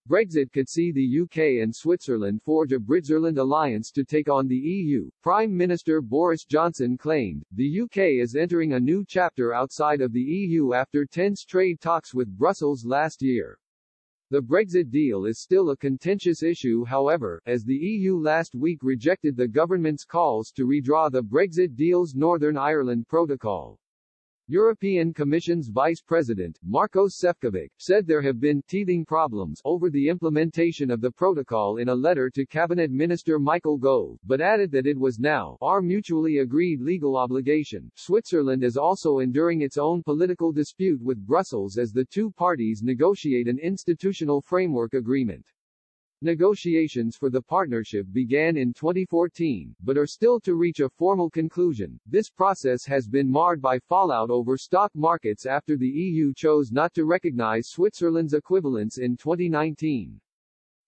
Brexit could see the UK and Switzerland forge a Britzerland alliance to take on the EU, Prime Minister Boris Johnson claimed. The UK is entering a new chapter outside of the EU after tense trade talks with Brussels last year. The Brexit deal is still a contentious issue, however, as the EU last week rejected the government's calls to redraw the Brexit deal's Northern Ireland Protocol. European Commission's Vice President, Marcos Šefčovič, said there have been teething problems over the implementation of the protocol in a letter to Cabinet Minister Michael Gove, but added that it was now our mutually agreed legal obligation. Switzerland is also enduring its own political dispute with Brussels as the two parties negotiate an institutional framework agreement. Negotiations for the partnership began in 2014, but are still to reach a formal conclusion. This process has been marred by fallout over stock markets after the EU chose not to recognize Switzerland's equivalence in 2019.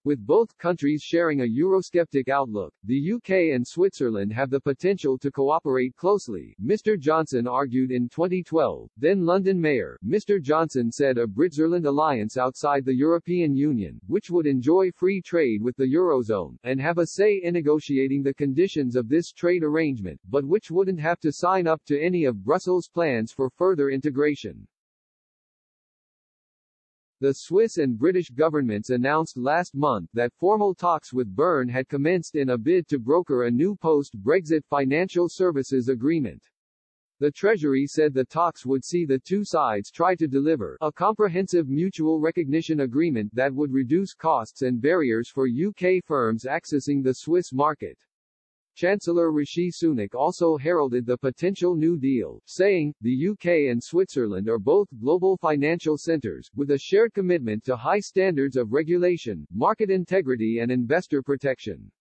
With both countries sharing a Eurosceptic outlook, the UK and Switzerland have the potential to cooperate closely, Mr. Johnson argued in 2012. Then London Mayor, Mr. Johnson said a Britzerland alliance outside the European Union, which would enjoy free trade with the Eurozone, and have a say in negotiating the conditions of this trade arrangement, but which wouldn't have to sign up to any of Brussels' plans for further integration. The Swiss and British governments announced last month that formal talks with Bern had commenced in a bid to broker a new post-Brexit financial services agreement. The Treasury said the talks would see the two sides try to deliver a comprehensive mutual recognition agreement that would reduce costs and barriers for UK firms accessing the Swiss market. Chancellor Rishi Sunak also heralded the potential New Deal, saying, "The UK and Switzerland are both global financial centers, with a shared commitment to high standards of regulation, market integrity and investor protection.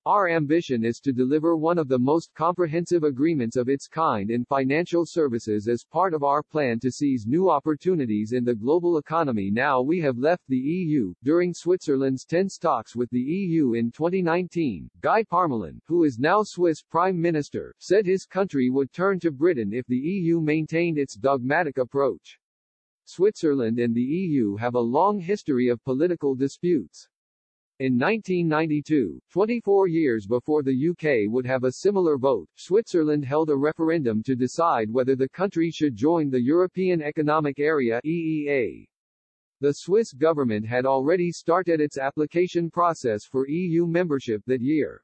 Our ambition is to deliver one of the most comprehensive agreements of its kind in financial services as part of our plan to seize new opportunities in the global economy now we have left the EU." During Switzerland's tense talks with the EU in 2019, Guy Parmelin, who is now Swiss Prime Minister, said his country would turn to Britain if the EU maintained its dogmatic approach. Switzerland and the EU have a long history of political disputes. In 1992, 24 years before the UK would have a similar vote, Switzerland held a referendum to decide whether the country should join the European Economic Area (EEA). The Swiss government had already started its application process for EU membership that year.